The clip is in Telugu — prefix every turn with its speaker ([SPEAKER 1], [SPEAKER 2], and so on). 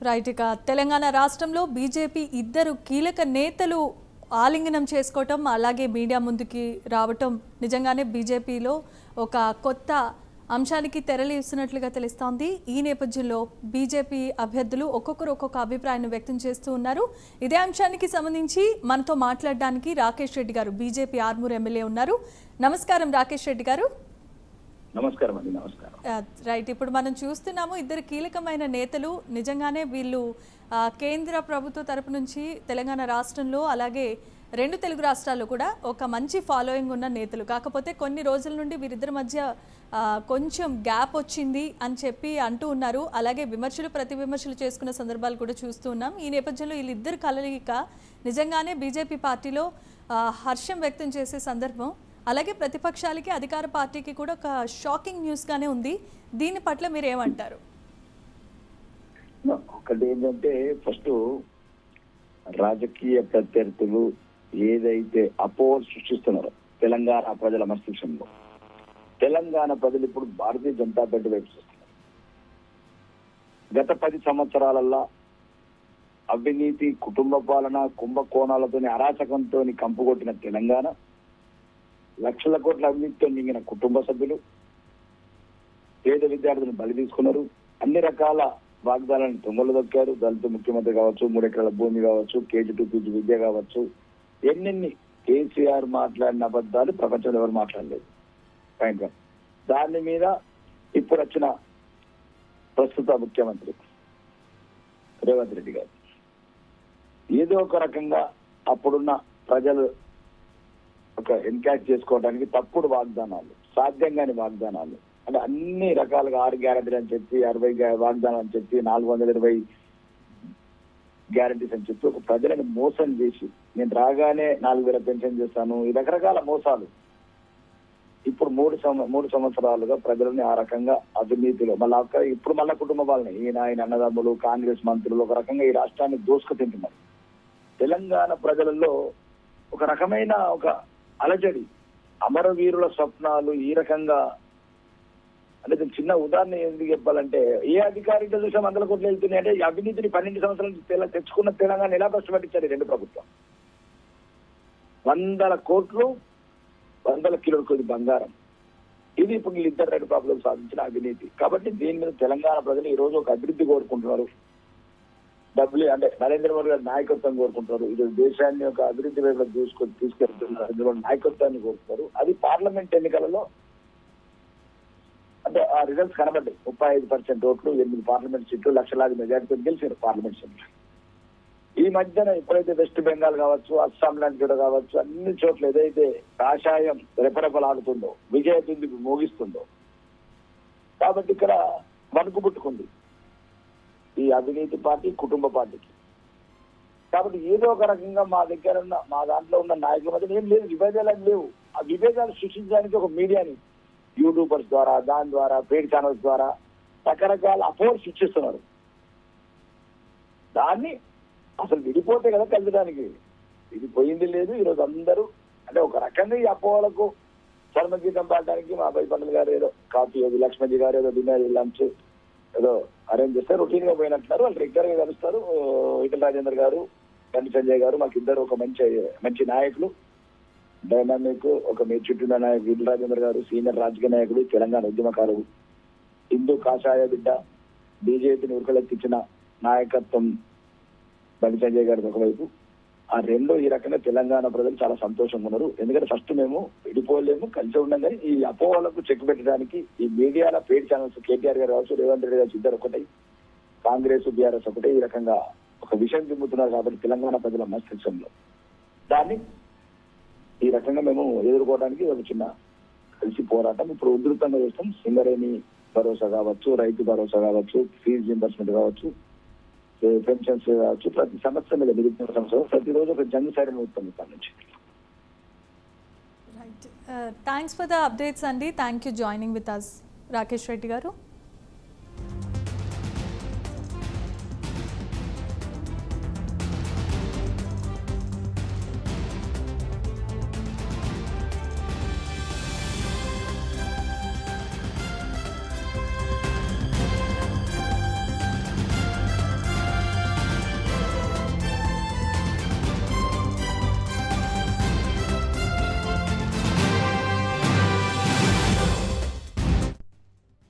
[SPEAKER 1] రైట్. ఇక తెలంగాణ రాష్ట్రంలో బీజేపీ ఇద్దరు కీలక నేతలు ఆలింగనం చేసుకోవటం, అలాగే మీడియా ముందుకి రావటం నిజంగానే బీజేపీలో ఒక కొత్త అంశానికి తెరలేస్తున్నట్లుగా తెలుస్తోంది. ఈ నేపథ్యంలో బీజేపీ అభ్యర్థులు ఒక్కొక్కరు ఒక్కొక్క అభిప్రాయాన్ని వ్యక్తం చేస్తూ ఉన్నారు. ఇదే అంశానికి సంబంధించి మనతో మాట్లాడడానికి రాకేష్ రెడ్డి గారు, బీజేపీ ఆర్మూర్ ఎమ్మెల్యే ఉన్నారు. నమస్కారం రాకేష్ రెడ్డి గారు.
[SPEAKER 2] నమస్కారం అండి. నమస్కారం.
[SPEAKER 1] రైట్. ఇప్పుడు మనం చూస్తున్నాము ఇద్దరు కీలకమైన నేతలు. నిజంగానే వీళ్ళు కేంద్ర ప్రభుత్వ తరపు నుంచి తెలంగాణ రాష్ట్రంలో అలాగే రెండు తెలుగు రాష్ట్రాల్లో కూడా ఒక మంచి ఫాలోయింగ్ ఉన్న నేతలు. కాకపోతే కొన్ని రోజుల నుండి వీరిద్దరి మధ్య కొంచెం గ్యాప్ వచ్చింది అని చెప్పి అంటూ ఉన్నారు. అలాగే విమర్శలు ప్రతి విమర్శలు చేసుకున్న సందర్భాలు కూడా చూస్తూ ఉన్నాం. ఈ నేపథ్యంలో వీళ్ళిద్దరు కలయిక నిజంగానే బీజేపీ పార్టీలో హర్షం వ్యక్తం చేసే సందర్భం. అలాగే ప్రతిపక్షాలకి అధికార పార్టీకి కూడా ఒక షాకింగ్ న్యూస్గానే ఉంది. దీని పట్ల మీరు ఏమంటారు?
[SPEAKER 2] ఒకటి ఏంటంటే, ఫస్ట్ రాజకీయ ప్రత్యర్థులు ఏదైతే అపోహ సృష్టిస్తున్నారో తెలంగాణ ప్రజల మస్తిష్కంలో, తెలంగాణ ప్రజలు ఇప్పుడు భారతీయ జనతా పార్టీ వైపు చూస్తున్నారు. గత 10 సంవత్సరాలలో అవినీతి, కుటుంబ పాలన, కుంభకోణాలతో అరాచకంతో కంపుకొట్టిన తెలంగాణ, లక్షల కోట్ల అవినీతితో నింగిన కుటుంబ సభ్యులు, పేద విద్యార్థులను బలి తీసుకున్నారు. అన్ని రకాల వాగ్దానాలను తొంగలు దొక్కారు. దళిత ముఖ్యమంత్రి కావచ్చు, 3 ఎకరాల భూమి కావచ్చు, కేజీ టు పీజీ విద్య కావచ్చు, ఎన్నెన్ని కేసీఆర్ మాట్లాడిన అబద్ధాలు ప్రపంచంలో ఎవరు మాట్లాడలేదు. దాని మీద ఇప్పుడు వచ్చిన ప్రస్తుత ముఖ్యమంత్రి రేవంత్ రెడ్డి గారు ఏదో ఒక రకంగా అప్పుడున్న ప్రజలు ఒక ఎన్కాష్ చేసుకోవడానికి తప్పుడు వాగ్దానాలు, సాధ్యం కాని వాగ్దానాలు, అంటే అన్ని రకాలుగా 6 గ్యారెంటీలు అని చెప్పి, 60 వాగ్దానాలు అని చెప్పి, 420 గ్యారెంటీస్ అని చెప్పి ఒక ప్రజలను మోసం చేసి, నేను రాగానే 4000 పెన్షన్ చేస్తాను, ఈ రకరకాల మోసాలు ఇప్పుడు 3 సంవత్సరాలుగా ప్రజలని ఆ రకంగా అవినీతిలో ఇప్పుడు మళ్ళా కుటుంబ వాళ్ళని ఆయన అన్నదమ్ములు, కాంగ్రెస్ మంత్రులు ఒక రకంగా ఈ రాష్ట్రాన్ని దోసుకు తింటున్నారు. తెలంగాణ ప్రజలలో ఒక రకమైన ఒక అలజడి, అమరవీరుల స్వప్నాలు ఈ రకంగా. అంటే చిన్న ఉదాహరణ ఎందుకు చెప్పాలంటే, ఏ అధికారి చూసాం 100 కోట్లు వెళ్తున్నాయి అంటే, అవినీతిని 12 సంవత్సరాలు తెచ్చుకున్న తెలంగాణ ఎలా కష్టపట్టించారు రెండు ప్రభుత్వం. 100 కోట్లు, 100 కిలోల బంగారం. ఇది ఇప్పుడు వీళ్ళిద్దరు రెండు ప్రభుత్వం సాధించిన అవినీతి. కాబట్టి దీని మీద తెలంగాణ ప్రజలు ఈ రోజు ఒక అభివృద్ధి కోరుకుంటున్నారు. డబ్బులు అంటే నరేంద్ర మోడీ గారి నాయకత్వం కోరుకుంటారు. ఇది దేశాన్ని ఒక అభివృద్ధి వైపు తీసుకెళ్తున్నారు. ఇందులో నాయకత్వాన్ని కోరుతున్నారు. అది పార్లమెంట్ ఎన్నికలలో అంటే ఆ రిజల్ట్స్ కనబడ్డాయి. 35% ఓట్లు, 8 పార్లమెంట్ సీట్లు, లక్షలాది మెజార్టీతో గెలిచారు పార్లమెంట్ సీట్లు. ఈ మధ్యన ఎప్పుడైతే వెస్ట్ బెంగాల్ కావచ్చు, అస్సాం లాంటి చోట కావచ్చు, అన్ని చోట్ల ఏదైతే కాషాయం రెపరెపలాడుతుందో, విజయ దుందుకు మోగిస్తుందో, కాబట్టి ఇక్కడ వణుకు పుట్టుకుంది ఈ అవినీతి పార్టీ, కుటుంబ పార్టీకి. కాబట్టి ఏదో ఒక రకంగా మా దాంట్లో ఉన్న నాయకుల మధ్య ఏం లేదు, విభేదాలు లేవు. ఆ విభేదాలు సృష్టించడానికి ఒక మీడియాని, యూట్యూబర్స్ ద్వారా, దాని ద్వారా, పేడ్ ఛానల్స్ ద్వారా రకరకాల అపోహలు సృష్టిస్తున్నారు. దాన్ని అసలు విడిపోతే కదా కలచడానికి, ఇది పోయింది లేదు. ఈరోజు అందరూ అంటే ఒక రకంగా ఈ అపోహలకు చర్మగీతం పాడడానికి మా అబ్బాయి పండుగ గారు ఏదో కాఫీ, ఏదో లక్ష్మణ్ గారు ఏదో డిన్నర్, లంచ్ ఏదో అరేంజ్ చేస్తారు. రొటీన్ గా పోయినట్టున్నారు. వాళ్ళు రెగ్యులర్ గా కలుస్తారు. ఈటల రాజేందర్ గారు, బండి సంజయ్ గారు మాకు ఇద్దరు ఒక మంచి నాయకులు, డైనామిక్ ఒక మీ చుట్టూ నాయకులు. ఈటల రాజేందర్ గారు సీనియర్ రాజకీయ నాయకుడు, తెలంగాణ ఉద్యమకారుడు, హిందూ కాషాయ బిడ్డ, బీజేపీని ఉరకలెత్తించిన నాయకత్వం బండి సంజయ్ గారు ఒకవైపు. ఆ రెండు ఈ రకంగా తెలంగాణ ప్రజలు చాలా సంతోషంగా ఉన్నారు. ఎందుకంటే ఫస్ట్ మేము విడిపోలేము, కలిసి ఉన్నాం. కానీ ఈ అపోహలకు చెక్ పెట్టడానికి ఈ మీడియాల పేడ్ ఛానల్స్, కేటీఆర్ గారు కావచ్చు, రేవంత్ రెడ్డి గారు ఇద్దరు ఒకటే, కాంగ్రెస్, బీఆర్ఎస్ ఒకటే, ఈ రకంగా ఒక విషయం దింపుతున్నారు. కాబట్టి తెలంగాణ ప్రజల మస్తిష్కంలో దాన్ని ఈ రకంగా మేము ఎదుర్కోవడానికి ఒక చిన్న కలిసి పోరాటం ఇప్పుడు ఉధృతంగా చేస్తాం. సింగరేణి భరోసా కావచ్చు, రైతు భరోసా కావచ్చు, ఫీజు రింబర్స్మెంట్ కావచ్చు, పెన్షన్స్ కావచ్చు, ప్రతి సమస్య మీద నిరుద్యోగ సమస్య ప్రతిరోజు ఒక జంగ్ సైరన్ అవుతుంది ఇక్కడ నుంచి.
[SPEAKER 1] థ్యాంక్స్ ఫర్ ద అప్డేట్స్ అండి. Thank you joining with us Rakesh Reddy గారు.